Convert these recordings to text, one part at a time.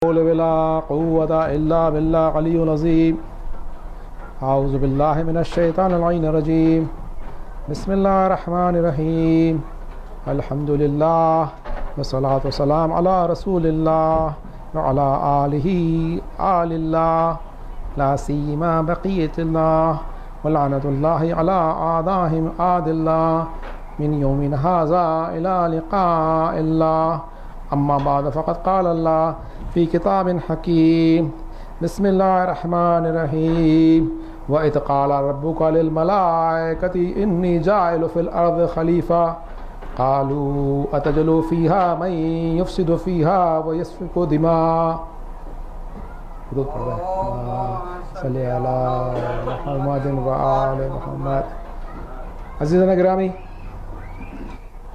ولا قوة إلا بالله العلي العظيم. أعوذ بالله من الشيطان اللعين الرجيم. بسم الله الرحمن الرحيم. الحمد لله والصلاة والسلام على رسول الله وعلى آل الله لا سيما بقية الله ولعنة الله على أعدائهم أعد الله من يوم هذا إلى لقاء الله. أما بعد فقد قال الله في كتاب حكيم. بسم الله الرحمن الرحيم. وإذ قال ربك للملائكة إني جاعل في الأرض خليفة قالوا أتجعل فيها من يفسد فيها ويسفك دماء. صلی علی محمد و آل محمد. عزیزان گرامی،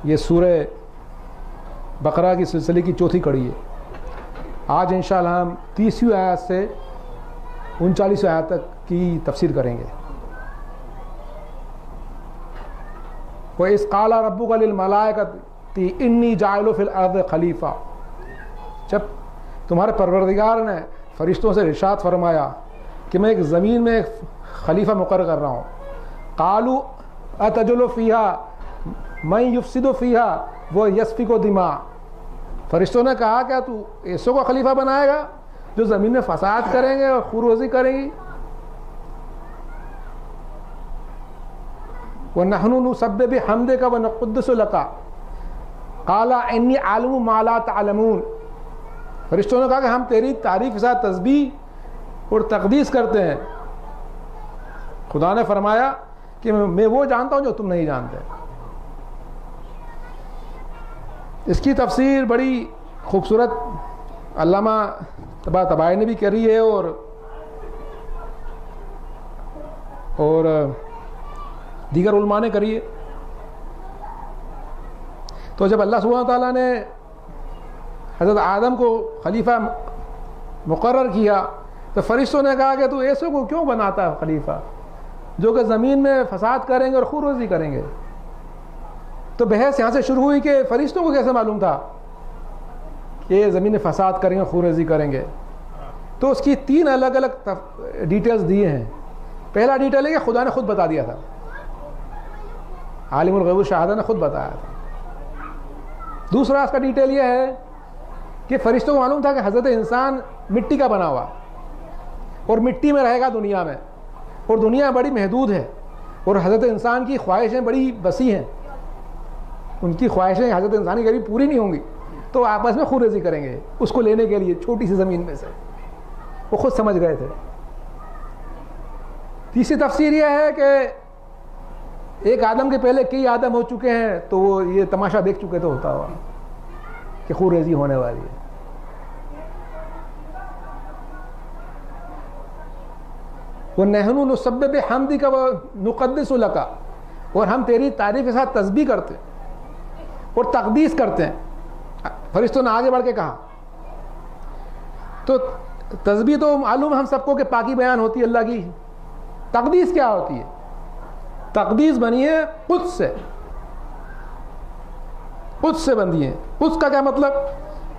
یہ سورہ بقرہ کی سلسلے کی چوتھی کڑی ہے. آج انشاءاللہ ہم 30ویں آیت سے 39ویں آیت تک کی تفسیر کریں گے. وَإِذْ قَالَ رَبُّكَ لِلْمَلَائِكَةِ إِنِّي جَاعِلٌ فِي الْأَرْضِ خَلِيفَةً. جب تمہارے پروردگار نے فرشتوں سے ارشاد فرمایا کہ میں ایک زمین میں ایک خلیفہ مقرر کر رہا ہوں. قَالُوا أَتَجْعَلُ فِيهَا مَن يُفْسِدُ فِيهَا وَيَسْفِكُ الدِّمَاءَ. فرشتوں نے کہا کہ تو ایسوں کو خلیفہ بنائے گا جو زمین میں فساد کریں گے اور خونریزی کریں گی. وَنَحْنُ نُسَبِّحُ بِحَمْدِكَ وَنُقَدِّسُ لَكَ قَالَ إِنِّي أَعْلَمُ مَا لَا تَعْلَمُونَ. فرشتوں نے کہا کہ ہم تیری تعریف کے ساتھ تسبیح اور تقدیس کرتے ہیں. خدا نے فرمایا کہ میں وہ جانتا ہوں جو تم نہیں جانتے. اس کی تفسیر بڑی خوبصورت علامہ طباطبائی نے بھی کری ہے اور دیگر علماء نے کری ہے. تو جب اللہ سبحانہ تعالیٰ نے حضرت آدم کو خلیفہ مقرر کیا تو فرشتوں نے کہا کہ تو ایسے کو کیوں بناتا ہے خلیفہ جو کہ زمین میں فساد کریں گے اور خونریزی کریں گے. تو بحث یہاں سے شروع ہوئی کہ فرشتوں کو کیسے معلوم تھا کہ یہ زمین میں فساد کریں گے خونریزی کریں گے. تو اس کی 3 الگ الگ ڈیٹیلز دیے ہیں. پہلا ڈیٹیل ہے کہ خدا نے خود بتا دیا تھا، عالم الغیب والشہادہ نے خود بتایا تھا. دوسرا اس کا ڈیٹیل یہ ہے کہ فرشتوں کو معلوم تھا کہ حضرت انسان مٹی کا بنا ہوا اور مٹی میں رہے گا دنیا میں، اور دنیا بڑی محدود ہے اور حضرت انسان کی خواہشیں بڑی وسیع ہیں. ان کی خواہشیں حضرت انسان کی کبھی پوری نہیں ہوں گی تو آپس میں خونریزی کریں گے اس کو لینے کے لیے چھوٹی سی زمین میں سے. وہ خود سمجھ گئے تھے. تیسری تفسیر یہ ہے کہ ایک آدم کے پہلے کئی آدم ہو چکے ہیں تو وہ یہ تماشا دیکھ چکے تو ہوتا ہوا کہ خونریزی ہونے والی ہے. وَنَحْنُ نُسَبِّحُ بِحَمْدِكَ وَنُقَدِّسُ لَكَ. اور ہم تیری تعریف کے ساتھ تسبیح کرتے ہیں اور تقدیس کرتے ہیں. فرشتوں نے آگے بڑھ کے کہا تو تسبیح تو معلوم ہم سب کو کہ پاکی بیان ہوتی ہے اللہ کی. تقدیس کیا ہوتی ہے؟ تقدیس بنی ہے قدس سے. قدس سے بنی ہے. قدس کا کیا مطلب؟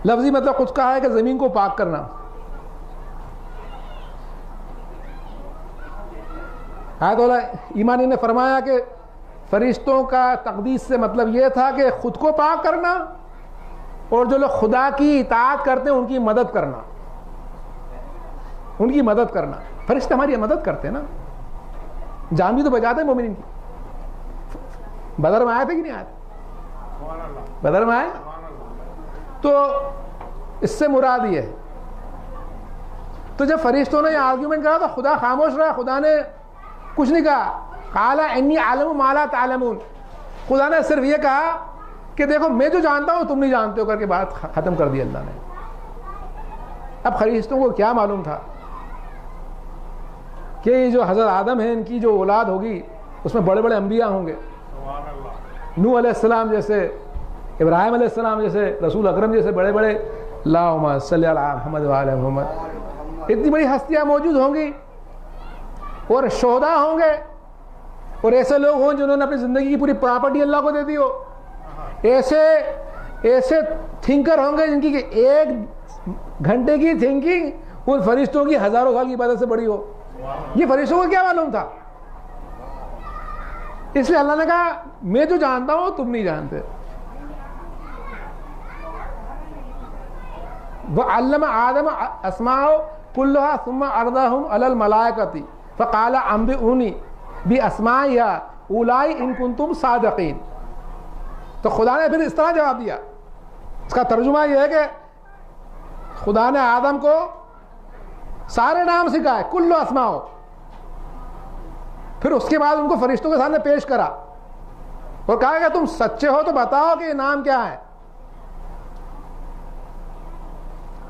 لفظی مطلب قدس کا ہے کہ زمین کو پاک کرنا. آیت والا ایمانی نے فرمایا کہ فرشتوں کا تقدیس سے مطلب یہ تھا کہ خود کو پاک کرنا اور جو لوگ خدا کی اطاعت کرتے ہیں ان کی مدد کرنا. ان کی مدد کرنا. فرشتے ہماری مدد کرتے ہیں نا، جان بھی تو بچاتے ہیں مومنین کی. بدر میں آئے تھے کہ نہیں آئے تھے؟ بدر میں آئے. تو اس سے مراد یہ ہے. تو جب فرشتوں نے یہ آرگیومنٹ کہا تو خدا خاموش رہا. خدا نے کچھ نہیں کہا. قال انی اعلم ما لا تعلمون. خدا نے صرف یہ کہا کہ دیکھو میں جو جانتا ہوں تم نہیں جانتے ہو کر کے بات ختم کر دی اللہ نے. اب فرشتوں کو کیا معلوم تھا کہ یہ جو حضرت آدم ہے ان کی جو اولاد ہوگی اس میں بڑے بڑے انبیاء ہوں گے. نوح علیہ السلام جیسے، ابراہیم علیہ السلام جیسے، رسول اکرم جیسے بڑے بڑے، اللہم صلی علی محمد و علی محمد، اتنی بڑی ہستیاں موجود ہوں گی. اور شہداء ہوں گے اور ایسے لوگ ہوں جنہوں نے اپنی زندگی کی پوری پراپرٹی اللہ کو دے دی ہو. ایسے تھنکر ہوں گے جن کی ایک گھنٹے کی تھنکنگ ان فرشتوں کی ہزاروں سال کی عبادت سے بڑی ہو. یہ فرشتوں کو کیا معلوم تھا؟ اس لیے اللہ نے کہا میں جو جانتا ہوں تم نہیں جانتے. وَعَلَّمَ آدَمَ أَسْمَاءَهُ كُلَّهَا ثُمَّ عَرَضَهُمْ عَلَى الْمَلَائِكَةِ فَقَالَ أَنبِئُونِي بِأَسْمَائِهَا أُولَٰئِ إِن كُنتُمْ صَادِقِينَ. تو خدا نے پھر اس طرح جواب دیا. اس کا ترجمہ یہ ہے کہ خدا نے آدم کو سارے نام سکھائے کل اسماء، پھر اس کے بعد ان کو فرشتوں کے سامنے پیش کرا اور کہا کہ تم سچے ہو تو بتاؤ کہ یہ نام کیا ہے.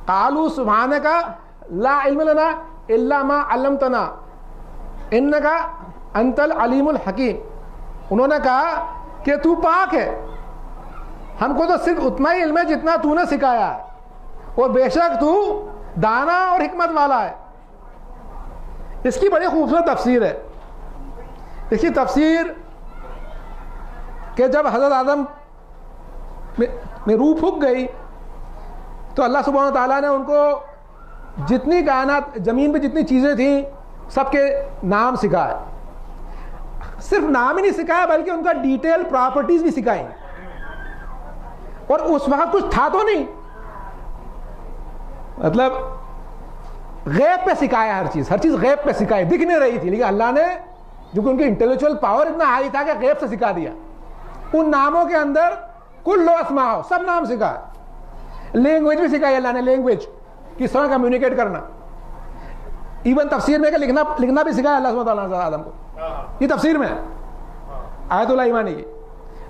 قالوا سبحانک لا علم لنا الا ما علمتنا انک انت العلیم الحکیم. انہوں نے کہا کہ تو پاک ہے، ہم کو تو صرف اتنا ہی علم ہے جتنا تو نے سکھایا ہے، اور بے شک تو دانا اور حکمت والا ہے. اس کی بڑی خوبصورت تفسیر ہے. اس کی تفسیر کہ جب حضرت آدم میں روح پھک گئی تو اللہ سبحانہ وتعالیٰ نے ان کو جتنی کائنات زمین پہ جتنی چیزیں تھیں سب کے نام سکھائے. صرف نام ہی نہیں سکھایا بلکہ ان کا ڈیٹیل پراپرٹیز بھی سکھائیں. اور اس وقت کچھ تھا تو نہیں، مطلب غیب پہ سکھایا. ہر چیز غیب پہ سکھائی، دکھ نہیں رہی تھی، لیکن اللہ نے جو کہ ان کی انٹلیکچوئل پاور اتنا ہائی تھا کہ غیب سے سکھا دیا. ان ناموں کے اندر کل اسماء سب نام سکھائے. لینگویج بھی سکھائی اللہ نے، لینگویج کس طرح کمیونیکیٹ کرنا. ایون تفسیر میں کہ لکھنا بھی سکھایا اللہ سبحانہ وتعالیٰ نے آدم کو. یہ تفسیر میں آیت اللہ ایمانی کی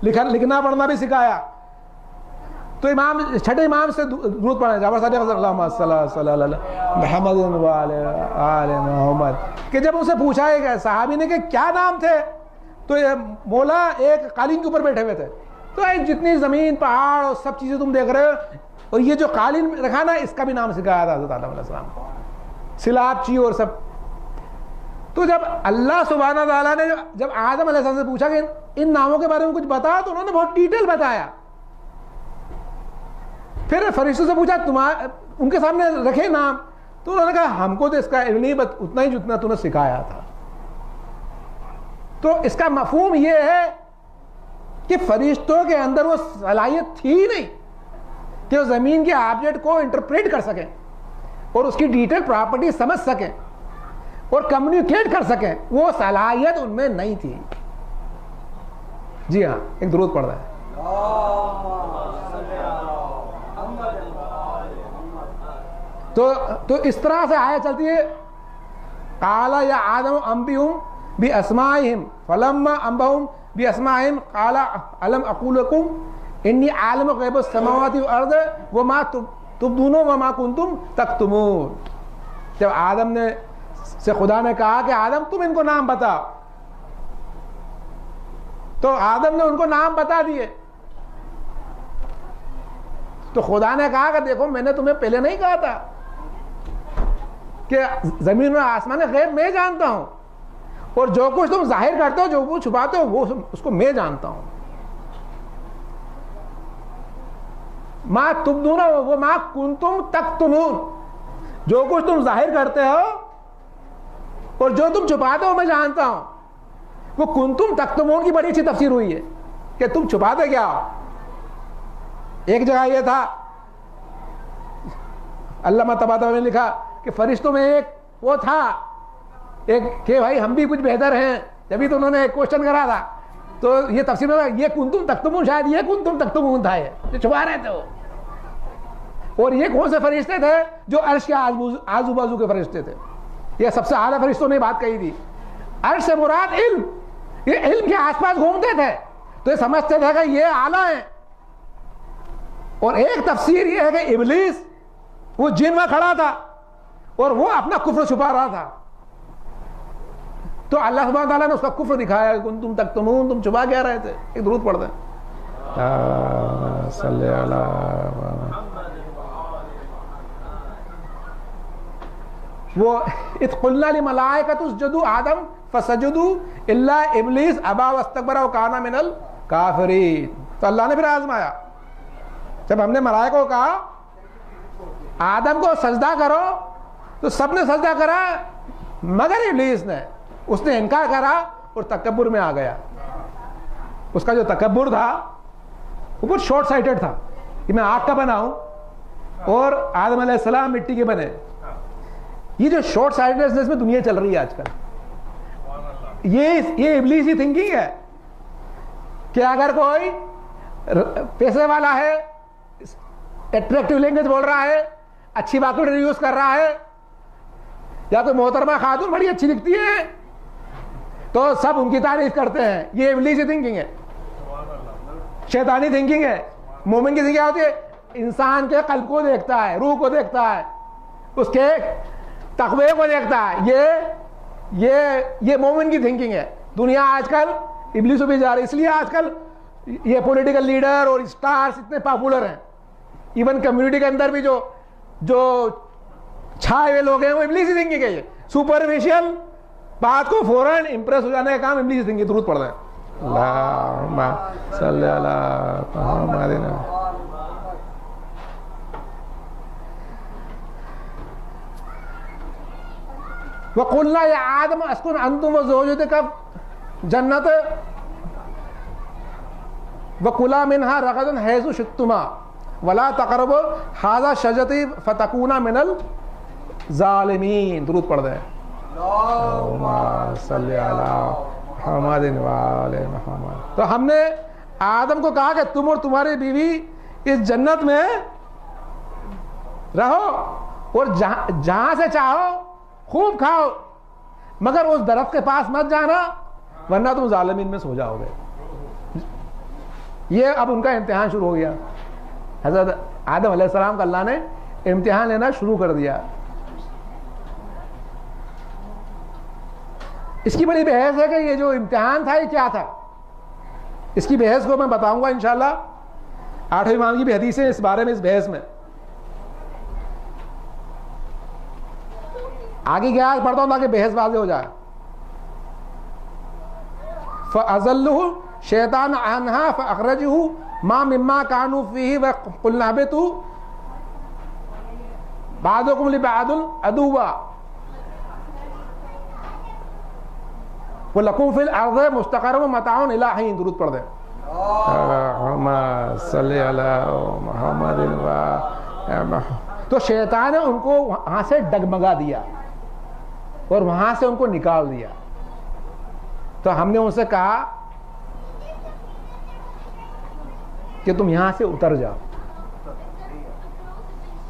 لکھنا پڑھنا بھی سکھایا. تو امام چھٹے امام سے درود پڑھنا جعفر صادق اللہم صلی اللہ علیہ محمد و آل محمد کہ جب ان سے پوچھا ہے صحابی نے کہ کیا نام تھے تو یہ مولا ایک قالین کے اوپر بیٹھے ہوئے تھے. تو جتنی زمین پہاڑ اور سب چیزیں تم دیکھ رہے ہو اور یہ جو قالین رکھا نا اس کا بھی نام سکھایا تھا حضرت آدم علیہ السلام کو، سلابچی اور سب. تو جب اللہ سبحانہ تعالیٰ نے جب آدم علیہ السلام سے پوچھا کہ ان ناموں کے بارے میں کچھ بتا تو انہوں نے بہت ڈیٹیل بتایا. پھر فرشتوں سے پوچھا ان کے سامنے رکھے نام تو انہوں نے کہا ہم کو تو اس کا علم نہیں، اتنا ہی جتنا تو نے سکھایا تھا. تو اس کا مفہوم یہ ہے کہ فرشتوں کے اندر وہ صلاحیت تھی نہیں کہ وہ زمین کے آبجیکٹ کو انٹرپریٹ کر سکیں اور اس کی ڈیٹیل پراپرٹی سمجھ سکیں اور کمیونیکیٹ کر سکیں. وہ صلاحیت ان میں نہیں تھی. جی ہاں، ایک درود پڑھ رہا ہے. تو اس طرح سے آیت چلتی ہے قال یا آدم انبئہم باسمائہم فلما انبئہم باسمائہم قال الم اقول لکم انی عالم غیب السماوات والارض وما تبدون وما کنتم تکتمون. جب آدم نے سے خدا نے کہا کہ آدم تم ان کو نام بتاؤ تو آدم نے ان کو نام بتا دیے. تو خدا نے کہا کہ دیکھو میں نے تمہیں پہلے نہیں کہا تھا کہ زمین اور آسمان غیب میں جانتا ہوں اور جو کچھ تم ظاہر کرتے ہو جو کچھ چھپاتے ہو وہ اس کو میں جانتا ہوں. ما تبدون و ما کنتم تکتمون، جو کچھ تم ظاہر کرتے ہو اور جو تم چھپاتے ہو میں جانتا ہوں. وہ کنتم تکتمون کی بڑی اچھی تفسیر ہوئی ہے کہ تم چھپاتے کیا ہو. ایک جگہ یہ تھا علامہ طباطبائی نے لکھا کہ فرشتوں میں ایک وہ تھا ایک کہ بھائی ہم بھی کچھ بہتر ہیں، جبھی تو انہوں نے ایک کوشچن کرا تھا. تو یہ تفسیر میں یہ کنتم تکتمون، شاید یہ کنتم تکتمون تھا یہ چھپا رہے تھے وہ. اور یہ کون سے فرشتے تھے؟ جو عرش کے آزو بازو کے فرشتے تھے. یہ سب سے اعلیٰ فرشتوں نے بات کہی تھی. عرش سے مراد علم، یہ علم کے آس پاس گھومتے تھے تو یہ سمجھتے تھے کہ یہ اعلیٰ ہیں. اور ایک تفسیر یہ ہے کہ ابلیس وہ جن میں کھڑا تھا اور وہ اپنا کفر چھپا رہا تھا. تو اللہ سبحانہ تعالیٰ نے اس کا کفر دکھایا کہ تم تکتمون، تم چھپا کیا رہے تھے. ایک درود پڑھتے ہیں صلی اللہ. وہ اذ قلنا للملائکۃ اسجدوا آدم فسجدوا الا ابلیس ابا واستکبر وکان من الکافرین. تو اللہ نے پھر آزمایا. جب ہم نے ملائکہ کو کہا آدم کو سجدہ کرو تو سب نے سجدہ کرا مگر ابلیس نے، اس نے انکار کرا اور تکبر میں آ گیا. اس کا جو تکبر تھا وہ بہت شارٹ سائٹڈ تھا کہ میں آگ کا بنا ہوں اور آدم علیہ السلام مٹی کے بنے. یہ جو شارٹ سائٹڈنس میں دنیا چل رہی ہے آج کل، یہ ابلیسی تھنکنگ ہے کہ اگر کوئی پیسے والا ہے، اٹریکٹیو لینگویج بول رہا ہے، اچھی واکیبلری یوز کر رہا ہے، یا کوئی محترمہ خاتون بڑی اچھی دکھتی ہے تو سب ان کی تعریف کرتے ہیں. یہ ابلیسی تھنکنگ ہے، شیطانی تھنکنگ ہے. مومن کی تھنکنگ کیا ہوتی ہے؟ انسان کے قلب کو دیکھتا ہے، روح کو دیکھتا ہے، اس کے تقوی کو دیکھتا ہے. یہ مومن کی تھنکنگ ہے. دنیا آج کل ابلیسوں پہ جا رہی، اس لیے آج کل یہ پولیٹیکل لیڈر اور اسٹارز اتنے پاپولر ہیں. ایون کمیونٹی کے اندر بھی جو چھائے ہوئے لوگ ہیں وہ ابلیسی تھنکنگ ہے. یہ سپرفیشل بات کو فوراً امپریس ہو جانے کا کام ابلیسی تھنکنگ. درود پڑھ رہے ہیں اللہم صلی علی محمد. وَقُلْنَا يَا آدَمُ اسْكُنْ أَنْتُمْ وَزَوْجُكَ جَنَّةَ وَكُلَا مِنْهَا رَغَدًا حَيْثُ شِئْتُمَا وَلَا تَقْرَبُوا هَٰذِهِ الشَّجَرَةَ فَتَكُونَا مِنَ الظَّالِمِينَ. درود پڑھ دیں اللہم صلی علی محمد وآل محمد. تو ہم نے آدم کو کہا کہ تم اور تمہاری بیوی اس جنت میں رہو اور جہاں سے چاہو خوب کھاؤ، مگر اس درخت کے پاس مت جانا ورنہ تم ظالمین میں سو جاؤ گے. یہ اب ان کا امتحان شروع ہو گیا. حضرت آدم علیہ السلام کا اللہ نے امتحان لینا شروع کر دیا. اس کی بڑی بحث ہے کہ یہ جو امتحان تھا یہ کیا تھا. اس کی بحث کو میں بتاؤں گا انشاءاللہ. 8ویں امام کی بھی حدیثیں اس بارے میں، اس بحث میں. آگے کیا پڑھتا ہوں تاکہ بحث واضح ہو جائے. فَأَزَلُّهُ شَيْطَانُ عَنْهَا فَأَخْرَجَهُ مَا مِمَّا كَانُوا فِيهِ وَقُلْنَا اهْبِطُوا بَعْضُكُمْ لِبَعْضٍ عَدُوٌّ وَلَكُمْ فِي الْأَرْضِ مُسْتَقَرٌّ وَمَتَاعٌ إِلَىٰ حِينٍ. درود پڑھ دیں اللہم صلی علی محمد. تو شیطان نے ان کو وہاں سے ڈگمگا دیا اور وہاں سے ان کو نکال دیا. تو ہم نے ان سے کہا کہ تم یہاں سے اتر جاؤ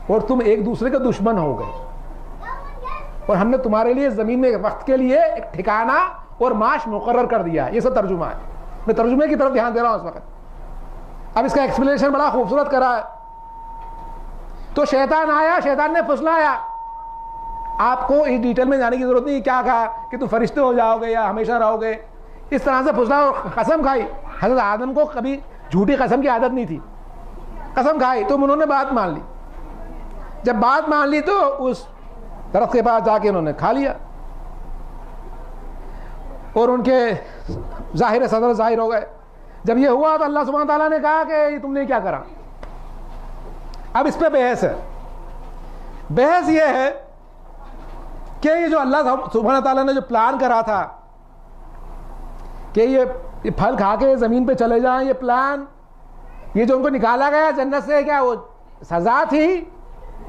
اور تم ایک دوسرے کے دشمن ہو گئے، اور ہم نے تمہارے لیے زمین میں وقت کے لیے ایک ٹھکانہ اور معاش مقرر کر دیا. یہ سب ترجمہ ہے. میں ترجمے کی طرف دھیان دے رہا ہوں اس وقت. اب اس کا ایکسپلینیشن بڑا خوبصورت کرا ہے. تو شیطان آیا، شیطان نے پھسلایا. آپ کو اس ڈیٹیل میں جانے کی ضرورت نہیں. کیا کہا کہ تم فرشتے ہو جاؤ گے یا ہمیشہ رہو گے، اس طرح سے پھسلا اور قسم کھائی. حضرت آدم کو کبھی جھوٹی قسم کی عادت نہیں تھی. قسم کھائی تو انہوں نے بات مان لی. جب بات مان لی تو اس درخت کے پاس جا کے انہوں نے کھا لیا اور ان کے ظاہر صدر ظاہر ہو گئے. جب یہ ہوا تو اللہ سبحانہ تعالیٰ نے کہا کہ یہ تم نے کیا کرا. اب اس پہ بحث ہے. بحث یہ ہے کہ یہ جو اللہ سبحانہ تعالیٰ نے جو پلان کرا تھا کہ یہ پھل کھا کے زمین پہ چلے جائیں، یہ پلان، یہ جو ان کو نکالا گیا جنت سے، کیا وہ سزا تھی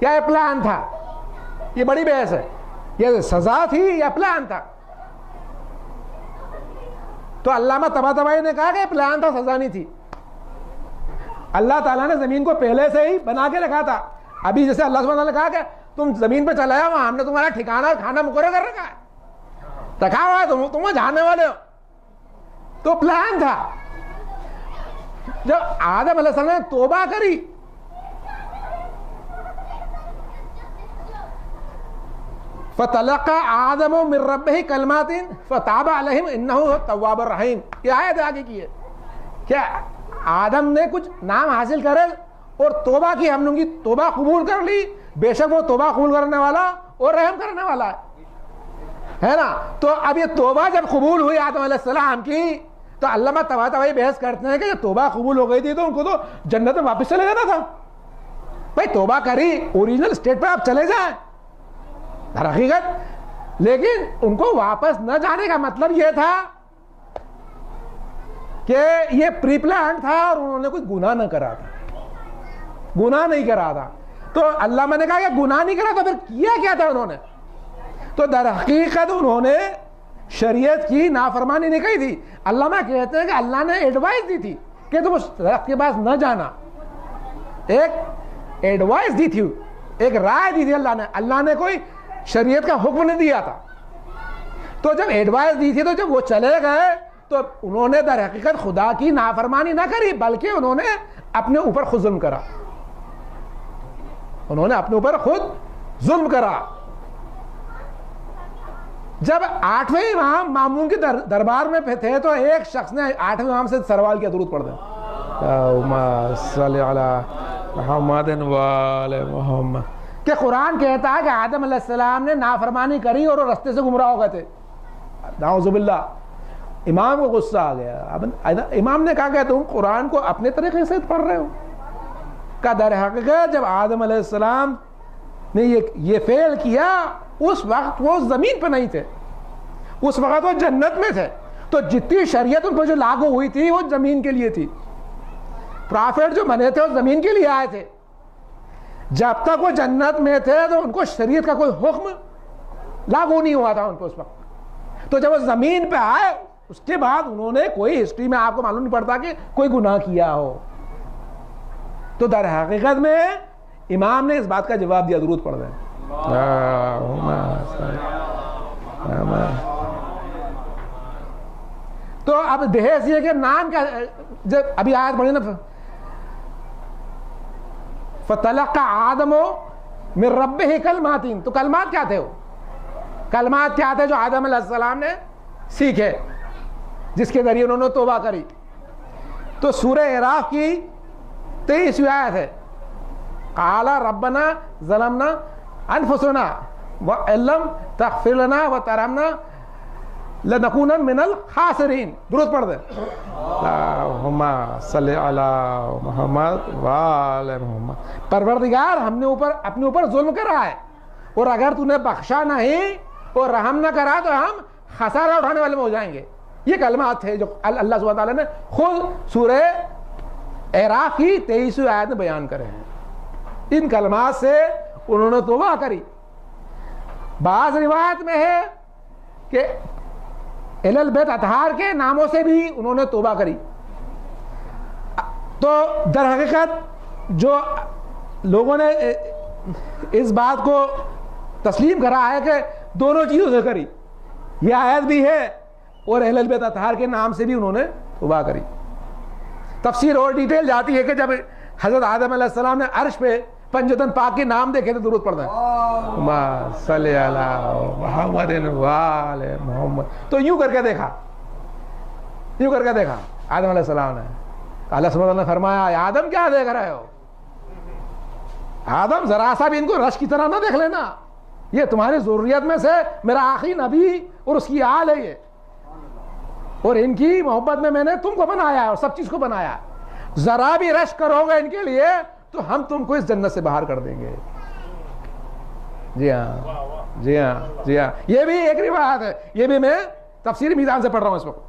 یا یہ پلان تھا؟ یہ بڑی بحث ہے. یہ سزا تھی یا پلان تھا؟ تو علامہ طباطبائی نے کہا کہ پلان تھا، سزا نہیں تھی. اللہ تعالیٰ نے زمین کو پہلے سے ہی بنا کے رکھا تھا. ابھی جیسے اللہ سبحانہ تعالیٰ نے کہا کہ تم زمین پہ چلا جاؤ، ہم نے تمہارا ٹھکانہ کھانا مقرر کر رکھا ہے، رکھا ہوا ہے، تم جانے والے ہو. تو پلان تھا. جب آدم علیہ السلام نے توبہ کری فَتَلَقَّى آدَمُ مِن رَّبِّهِ كَلِمَاتٍ فَتَابَ عَلَيْهِمْ إِنَّهُ هُوَ التَّوَّابُ الرَّحِيمُ. یہ آیت آگے کی ہے کہ آدم نے کچھ نام حاصل کرے اور توبہ کی، ہم نے ان کی توبہ قبول کر لی. بے شک وہ توبہ قبول کرنے والا اور رحم کرنے والا ہے نا. تو اب یہ توبہ جب قبول ہوئی آدم علیہ السلام کی تو علامہ طباطبائی بحث کرتے ہیں کہ یہ توبہ قبول ہو گئی تھی تو ان کو تو جنت میں واپس چلے جانا تھا. بھائی توبہ کری, اوریجنل اسٹیٹ پہ آپ چلے جائیں در حقیقت, لیکن ان کو واپس نہ جانے کا مطلب یہ تھا کہ یہ پری پلانڈ تھا اور انہوں نے کوئی گناہ نہ کرا تھا, گناہ نہیں کرا تھا. تو علامہ نے کہا کہ گناہ نہیں کرا تو پھر کیا کیا تھا انہوں نے؟ تو در حقیقت انہوں نے شریعت کی نافرمانی نہیں کہی تھی. علامہ کہتے ہیں کہ اللہ نے ایڈوائز دی تھی کہ تم اس درخت کے پاس نہ جانا, ایک ایڈوائز دی تھی, ایک رائے دی تھی اللہ نے. اللہ نے کوئی شریعت کا حکم نہیں دیا تھا. تو جب ایڈوائز دی تھی تو جب وہ چلے گئے تو انہوں نے در حقیقت خدا کی نافرمانی نہ کری, بلکہ انہوں نے اپنے اوپر خود ظلم کرا, انہوں نے اپنے اوپر خود ظلم کرا. جب 8ویں امام مامون کے دربار میں تھے تو ایک شخص نے 8ویں امام سے سوال کیا, درود پڑھ دیں اللہم صلی علی محمد و آل محمد, کہ قرآن کہتا ہے کہ آدم علیہ السلام نے نافرمانی کری اور وہ رستے سے گمراہ ہو گئے تھے. نعوذ باللہ. امام کو غصہ آ گیا. اب امام نے کہا کہ تم قرآن کو اپنے طریقے سے پڑھ رہے ہو. کہ در حقیقت جب آدم علیہ السلام نے یہ فعل کیا اس وقت وہ زمین پہ نہیں تھے, اس وقت وہ جنت میں تھے. تو جتنی شریعت ان پر جو لاگو ہوئی تھی وہ زمین کے لیے تھی. پرافٹ جو بنے تھے وہ زمین کے لیے آئے تھے. جب تک وہ جنت میں تھے تو ان کو شریعت کا کوئی حکم لاگو نہیں ہوا تھا ان کو اس وقت. تو جب وہ زمین پہ آئے اس کے بعد انہوں نے کوئی ہسٹری میں آپ کو معلوم نہیں پڑتا کہ کوئی گناہ کیا ہو. تو در حقیقت میں امام نے اس بات کا جواب دیا. درود پڑھ دیں. تو اب دہیز یہ کہ نام کا جب ابھی آیت پڑھی نا, فَتَلَقَّى آدَمُ مِن رَبِّهِ کلماتین, تو کلمات کیا تھے؟ وہ کلمات کیا تھے جو آدم علیہ السلام نے سیکھے, جس کے ذریعے انہوں نے توبہ کری؟ تو سورہ اعراف کی 23ویں آیت ہے, قال ربنا ظلمنا انفسنا وان لم تغفر لنا وترحمنا لنکونن من الخاسرین. درود پڑھ دیں اللہم صلی علی محمد و آل محمد. پروردگار ہم نے اپنے اوپر ظلم کرا ہے, اور اگر تو نے بخشا نہیں اور رحم نہ کرا تو ہم خسارہ اٹھانے والے میں ہو جائیں گے. یہ کلمات تھے جو اللہ سبحانہ تعالیٰ نے خود سورہ اعراف کی 23ویں آیت میں بیان کرے ہیں. ان کلمات سے انہوں نے توبہ کری. بعض روایت میں ہے کہ اہل البیت اطہار کے ناموں سے بھی انہوں نے توبہ کری. تو در حقیقت جو لوگوں نے اس بات کو تسلیم کرا ہے کہ دونوں چیزوں سے کری, یہ آیت بھی ہے اور اہل البیت اطہار کے نام سے بھی انہوں نے توبہ کری. تفسیر اور ڈیٹیل جاتی ہے کہ جب حضرت آدم علیہ السلام نے عرش پہ پنجتن پاک کے نام دیکھے تو درود پڑھ دیں اللہم صلی علی محمد و آل محمد. تو یوں کر کے دیکھا آدم علیہ السلام نے. اللہ سبحانہ وتعالیٰ نے فرمایا آدم کیا دیکھ رہے ہو؟ آدم ذرا سا بھی ان کو رش کی طرح نہ دیکھ لینا, یہ تمہاری ضروریت میں سے میرا آخری نبی اور اس کی آل ہے یہ, اور ان کی محبت میں نے تم کو بنایا ہے اور سب چیز کو بنایا. ذرا بھی رش کرو گے ان کے لیے تو ہم تم کو اس جنت سے باہر کر دیں گے. جی ہاں, یہ بھی ایک روایت ہے, یہ بھی میں تفسیر میزان سے پڑھ رہا ہوں اس وقت.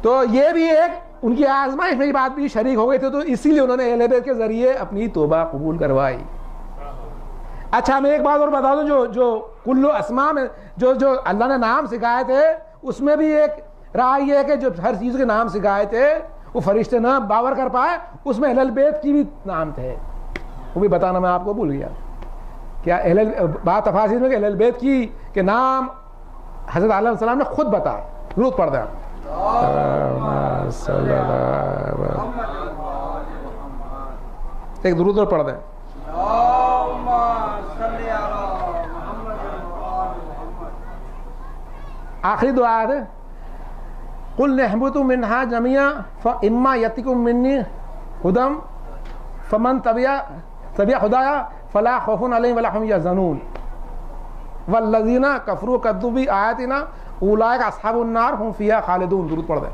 تو یہ بھی ایک ان کی آزمائش میں یہ بات بھی شریک ہو گئی تھی, تو اسی لیے انہوں نے اہل بیت کے ذریعے اپنی توبہ قبول کروائی. اچھا میں ایک بات اور بتا دوں, جو کلو اسماء میں جو اللہ نے نام سکھائے تھے اس میں بھی ایک رائے یہ ہے کہ جو ہر چیز کے نام سکھائے تھے وہ فرشتے نہ باور کر پائے, اس میں اہل البیت کی بھی نام تھے, وہ بھی بتانا میں آپ کو بھول گیا. کیا بات تفاصیل میں کہ اہل البیت کی کے نام حضرت علیہ السلام نے خود بتایا. درود پڑھ دیں ایک درود اور پڑھ دیں. آخری دعا ہے قل اهبطوا منها جميعا فاما ياتكم مني هدى فمن تبع هدايا فلا خوف عليهم ولا هم يحزنون والذين كفروا وكذبوا بآياتنا اولئك اصحاب النار هم فيها خالدون. درود پڑھ دیں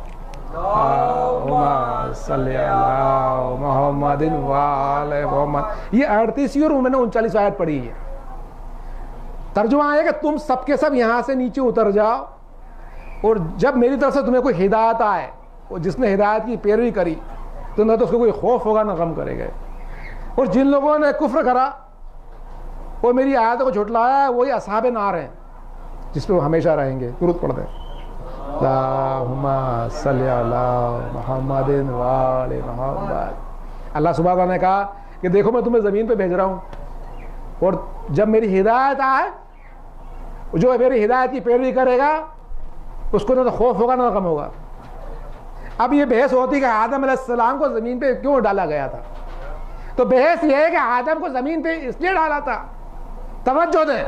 اللهم صل على محمد محمد وآل محمد. یہ 38ویں اور میں نے 39 آیت پڑھی ہے. ترجمہ ہے کہ تم سب کے سب یہاں سے نیچے اتر جاؤ اور جب میری طرف سے تمہیں کوئی ہدایت آئے, اور جس نے ہدایت کی پیروی کری تو نہ تو اس کو کوئی خوف ہوگا نہ غم کرے گا. اور جن لوگوں نے کفر کرا اور میری آیتوں کو جھٹلایا وہی اصحاب نار ہیں جس پہ وہ ہمیشہ رہیں گے. درود پڑھ دیں. اللہم صلی علی محمد وآل محمد. اللہ سبحانہ وتعالیٰ نے کہا کہ دیکھو میں تمہیں زمین پہ بھیج رہا ہوں, اور جب میری ہدایت آئے جو میری ہدایت کی پیروی کرے گا اس کو نہ تو خوف ہوگا نہ غم ہوگا. اب یہ بحث ہوتی کہ آدم علیہ السلام کو زمین پہ کیوں ڈالا گیا تھا, تو بحث یہ ہے کہ آدم کو زمین پہ اس لیے ڈالا تھا, توجہ دیں,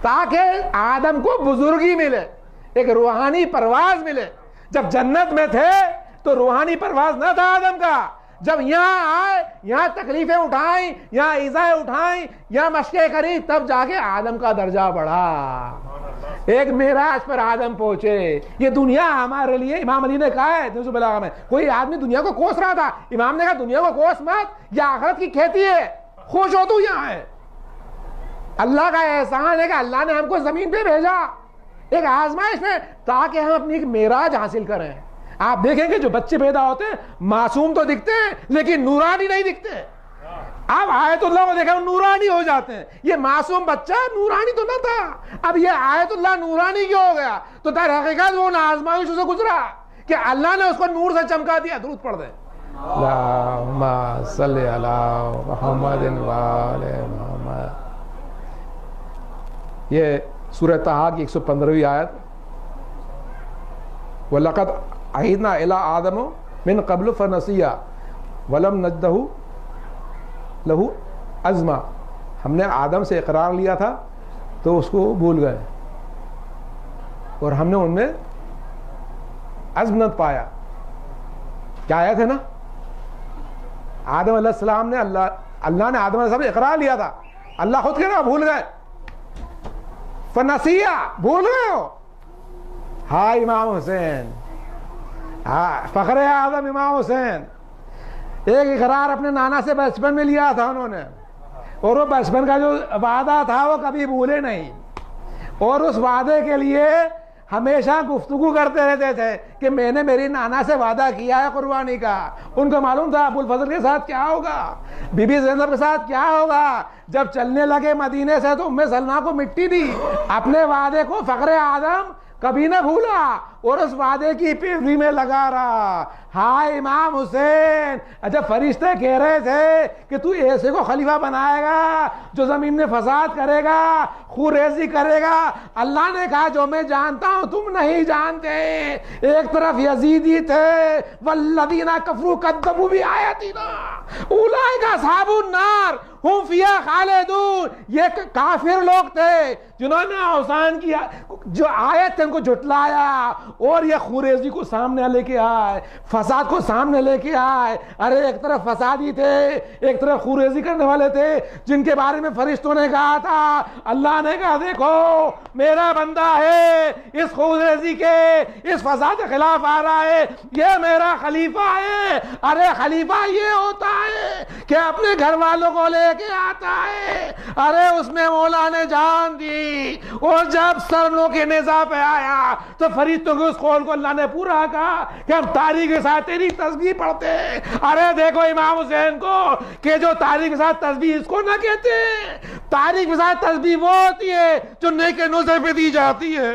تاکہ آدم کو بزرگی ملے, ایک روحانی پرواز ملے. جب جنت میں تھے تو روحانی پرواز نہ تھا آدم کا. جب یہاں آئے, یہاں تکلیفیں اٹھائیں, یہاں ایذائیں اٹھائیں, یہاں مشقیں کری, تب جا کے آدم کا درجہ بڑھا. ایک معراج پر آدم پہنچے. یہ دنیا ہمارے لیے, امام علی نے کہا ہے نزول بلاغہ میں, کوئی آدمی دنیا کو کوس رہا تھا, امام نے کہا دنیا کو کوس مت, یہ آخرت کی کھیتی ہے, خوش ہو تو یہاں ہے. اللہ کا احسان ہے کہ اللہ نے ہم کو زمین پہ بھیجا ایک آزمائش میں, تاکہ ہم اپنی ایک معراج حاصل کریں. آپ دیکھیں گے جو بچے پیدا ہوتے ہیں معصوم تو دکھتے ہیں لیکن نورانی نہیں دکھتے. اب آیت اللہ کو دیکھیں نورانی ہو جاتے ہیں. یہ معصوم بچہ نورانی تو نہ تھا, اب یہ آیت اللہ نورانی کیوں ہو گیا؟ تو در حقیقت وہ آزمائش سے گزرا کہ اللہ نے اس کو نور سے چمکا دیا. درود پڑھ دیں. اللہم صلی علی محمد وآل محمد. یہ سورہ طٰہٰ کی 115ویں آیت. وَلَقَدْ عَهِدْنَا إِلَىٰ آدَمَ مِنْ قَبْلُ فَنَسِيَ وَلَمْ نَجْدَهُ لَهُ عَزْمًا. ہم نے آدم سے اقرار لیا تھا تو اس کو بھول گئے اور ہم نے ان میں عزم نہ پایا. کیا آیت ہے نا, آدم علیہ السلام نے اللہ نے آدم علیہ السلام سے اقرار لیا تھا, اللہ خود کہہ رہا بھول گئے. فنسیہ, بھول گئے ہو. ہاں امام حسین, ہاں فخر اعظم امام حسین, ایک اقرار اپنے نانا سے بچپن میں لیا تھا انہوں نے, اور وہ بچپن کا جو وعدہ تھا وہ کبھی بھولے نہیں, اور اس وعدے کے لیے ہمیشہ گفتگو کرتے رہتے تھے کہ میں نے میری نانا سے وعدہ کیا ہے قربانی کا. ان کو معلوم تھا ابو الفضل کے ساتھ کیا ہوگا, بی بی زینب کے ساتھ کیا ہوگا. جب چلنے لگے مدینے سے تو ام سلمہ کو مٹی دی. اپنے وعدے کو فخر اعظم کبھی نہ بھولا اور اس وعدے کی پیروی میں لگا رہا. ہائے امام حسین, جب فرشتے کہہ رہے تھے کہ تو ایسے کو خلیفہ بنائے گا جو زمین میں فساد کرے گا, خوریزی کرے گا, اللہ نے کہا جو میں جانتا ہوں تم نہیں جانتے. ایک طرف یزیدی تھے, والذین کفروا کذبوا بآیاتنا اولئک اصحاب النار ہم فیہا خالدون. یہ کافر لوگ تھے جنہوں نے اوثان کی جو آیت تھے ان کو جھٹلایا اور یہ خوریزی کو سامنے لے کے آئے, فساد کو سامنے لے کے آئے. ارے ایک طرف فسادی تھے, ایک طرف خوریزی کرنے والے تھے جن کے بارے میں فرشتوں نے کہا تھا, اللہ نے کہا دیکھو میرا بندہ ہے, اس خوریزی کے اس فساد کے خلاف آ رہا ہے, یہ میرا خلیفہ ہے. ارے خلیفہ یہ ہوتا ہے کہ اپنے گھر والوں کو لے کے آتا ہے. ارے اس میں مولا نے جان دی, اور جب سرنوں کے نزاع پہ آیا تو فرشتوں کے اس قول کو اللہ نے پورا کہا کہ ہم تاریخ کے ساتھ تیری تسبیح پڑھتے ہیں. ارے دیکھو امام حسین کو کہ جو تاریخ کے ساتھ تسبیح اس کو نہ کہتے ہیں. تاریخ کے ساتھ تسبیح وہ ہوتی ہے جو نیک نظر پہ دی جاتی ہے.